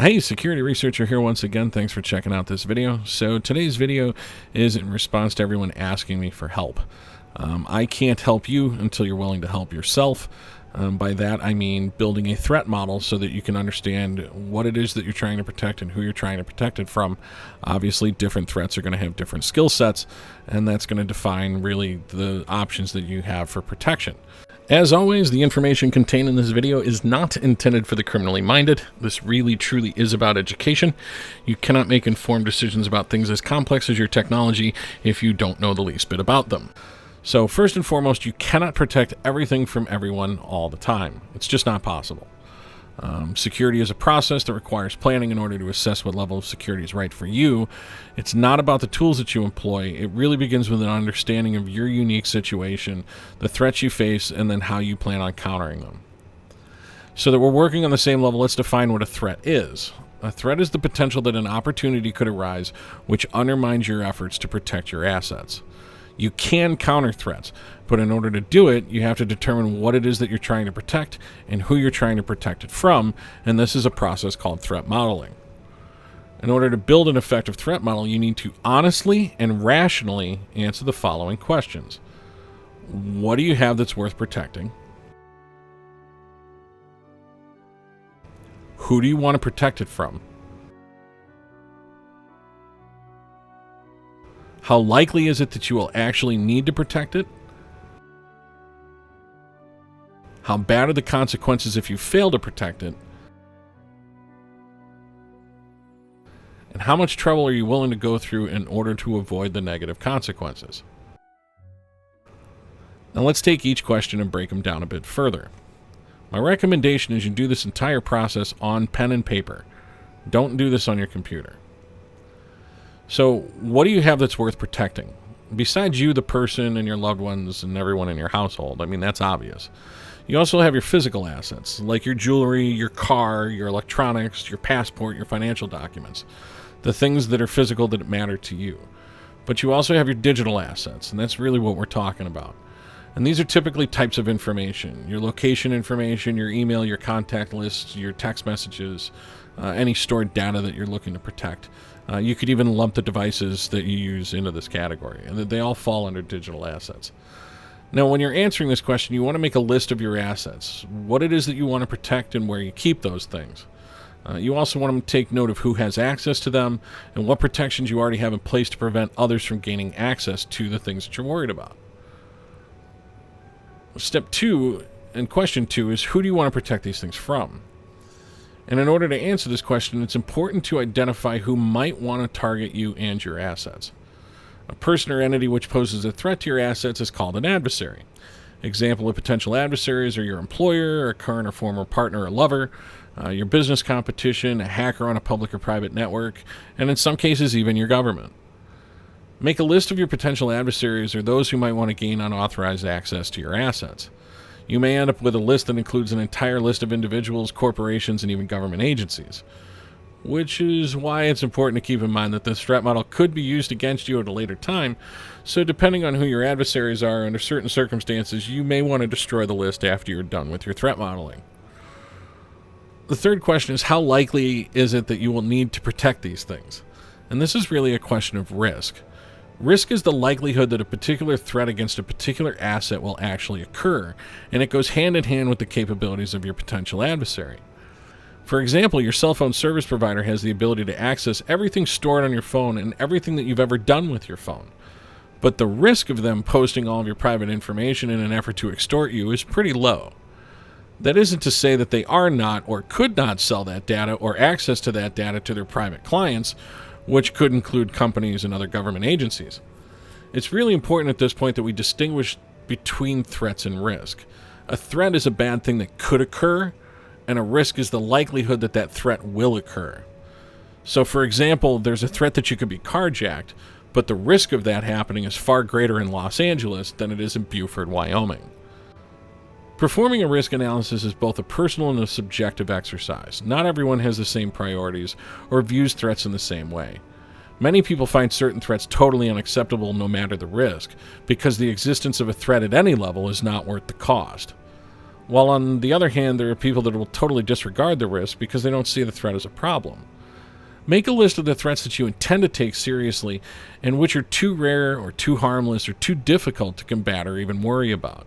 Hey, security researcher here once again. Thanks for checking out this video. So today's video is in response to everyone asking me for help. I can't help you until you're willing to help yourself. By that I mean building a threat model so that you can understand what it is that you're trying to protect and who you're trying to protect it from. Obviously, different threats are going to have different skill sets, and that's going to define really the options that you have for protection. As always, the information contained in this video is not intended for the criminally minded. This really truly is about education. You cannot make informed decisions about things as complex as your technology if you don't know the least bit about them. So first and foremost, you cannot protect everything from everyone all the time. It's just not possible. Security is a process that requires planning in order to assess what level of security is right for you. It's not about the tools that you employ. It really begins with an understanding of your unique situation, the threats you face, and then how you plan on countering them. So that we're working on the same level, let's define what a threat is. A threat is the potential that an opportunity could arise which undermines your efforts to protect your assets. You can counter threats, but in order to do it, you have to determine what it is that you're trying to protect and who you're trying to protect it from, and this is a process called threat modeling. In order to build an effective threat model, you need to honestly and rationally answer the following questions. What do you have that's worth protecting? Who do you want to protect it from? How likely is it that you will actually need to protect it? How bad are the consequences if you fail to protect it? And how much trouble are you willing to go through in order to avoid the negative consequences? Now let's take each question and break them down a bit further. My recommendation is you do this entire process on pen and paper. Don't do this on your computer. So what do you have that's worth protecting? Besides you, the person, and your loved ones, and everyone in your household, I mean, that's obvious. You also have your physical assets, like your jewelry, your car, your electronics, your passport, your financial documents, the things that are physical that matter to you. But you also have your digital assets, and that's really what we're talking about. And these are typically types of information: your location information, your email, your contact lists, your text messages, any stored data that you're looking to protect. You could even lump the devices that you use into this category, and they all fall under digital assets. Now, when you're answering this question, you want to make a list of your assets, what it is that you want to protect and where you keep those things. You also want to take note of who has access to them and what protections you already have in place to prevent others from gaining access to the things that you're worried about. Step 2 and question 2 is, who do you want to protect these things from? And in order to answer this question, it's important to identify who might want to target you and your assets. A person or entity which poses a threat to your assets is called an adversary. Example of potential adversaries are your employer, a current or former partner or lover, your business competition, a hacker on a public or private network, and in some cases even your government. Make a list of your potential adversaries or those who might want to gain unauthorized access to your assets. You may end up with a list that includes an entire list of individuals, corporations, and even government agencies. Which is why it's important to keep in mind that this threat model could be used against you at a later time, so depending on who your adversaries are, under certain circumstances, you may want to destroy the list after you're done with your threat modeling. The third question is, how likely is it that you will need to protect these things? And this is really a question of risk. Risk is the likelihood that a particular threat against a particular asset will actually occur, and it goes hand in hand with the capabilities of your potential adversary. For example, your cell phone service provider has the ability to access everything stored on your phone and everything that you've ever done with your phone. But the risk of them posting all of your private information in an effort to extort you is pretty low. That isn't to say that they are not or could not sell that data or access to that data to their private clients, which could include companies and other government agencies. It's really important at this point that we distinguish between threats and risk. A threat is a bad thing that could occur, and a risk is the likelihood that that threat will occur. So, for example, there's a threat that you could be carjacked, but the risk of that happening is far greater in Los Angeles than it is in Beaufort, Wyoming. Performing a risk analysis is both a personal and a subjective exercise. Not everyone has the same priorities or views threats in the same way. Many people find certain threats totally unacceptable no matter the risk, because the existence of a threat at any level is not worth the cost. While on the other hand, there are people that will totally disregard the risk because they don't see the threat as a problem. Make a list of the threats that you intend to take seriously and which are too rare or too harmless or too difficult to combat or even worry about.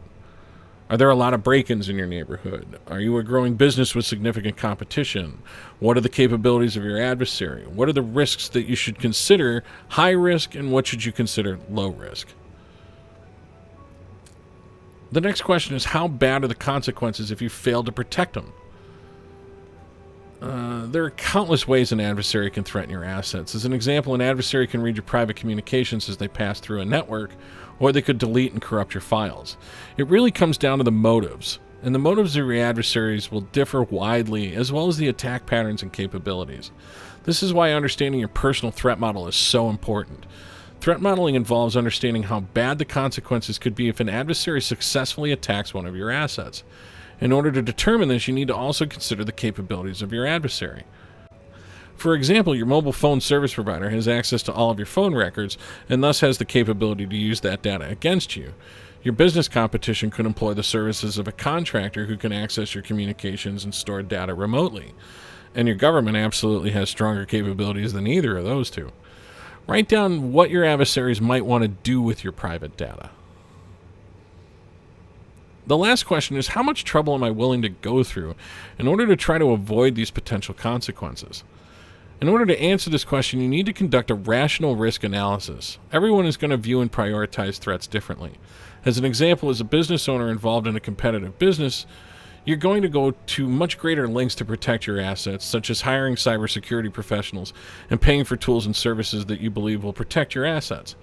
Are there a lot of break-ins in your neighborhood? Are you a growing business with significant competition? What are the capabilities of your adversary? What are the risks that you should consider high risk and what should you consider low risk? The next question is, how bad are the consequences if you fail to protect them? There are countless ways an adversary can threaten your assets. As an example, an adversary can read your private communications as they pass through a network, or they could delete and corrupt your files. It really comes down to the motives, and the motives of your adversaries will differ widely, as well as the attack patterns and capabilities. This is why understanding your personal threat model is so important. Threat modeling involves understanding how bad the consequences could be if an adversary successfully attacks one of your assets. In order to determine this, you need to also consider the capabilities of your adversary. For example, your mobile phone service provider has access to all of your phone records and thus has the capability to use that data against you. Your business competition could employ the services of a contractor who can access your communications and store data remotely. And your government absolutely has stronger capabilities than either of those two. Write down what your adversaries might want to do with your private data. The last question is, how much trouble am I willing to go through in order to try to avoid these potential consequences? In order to answer this question, you need to conduct a rational risk analysis. Everyone is going to view and prioritize threats differently. As an example, as a business owner involved in a competitive business, you're going to go to much greater lengths to protect your assets, such as hiring cybersecurity professionals and paying for tools and services that you believe will protect your assets.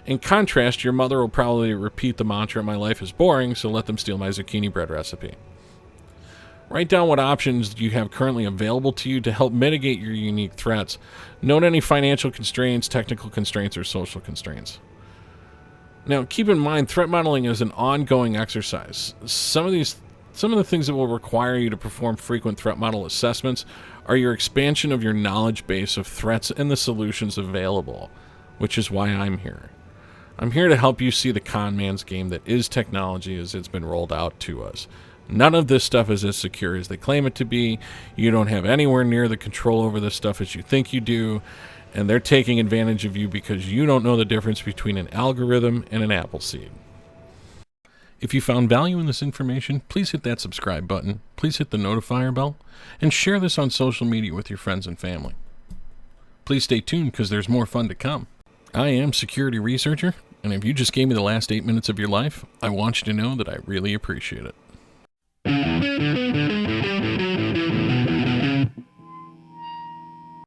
In contrast, your mother will probably repeat the mantra, "My life is boring, so let them steal my zucchini bread recipe." Write down what options you have currently available to you to help mitigate your unique threats. Note any financial constraints, technical constraints, or social constraints. Now, keep in mind, threat modeling is an ongoing exercise. Some of the things that will require you to perform frequent threat model assessments are your expansion of your knowledge base of threats and the solutions available, which is why I'm here. I'm here to help you see the con man's game that is technology as it's been rolled out to us. None of this stuff is as secure as they claim it to be. You don't have anywhere near the control over this stuff as you think you do, and they're taking advantage of you because you don't know the difference between an algorithm and an apple seed. If you found value in this information, please hit that subscribe button, please hit the notifier bell, and share this on social media with your friends and family. Please stay tuned because there's more fun to come. I am Security Researcher, and if you just gave me the last 8 minutes of your life, I want you to know that I really appreciate it.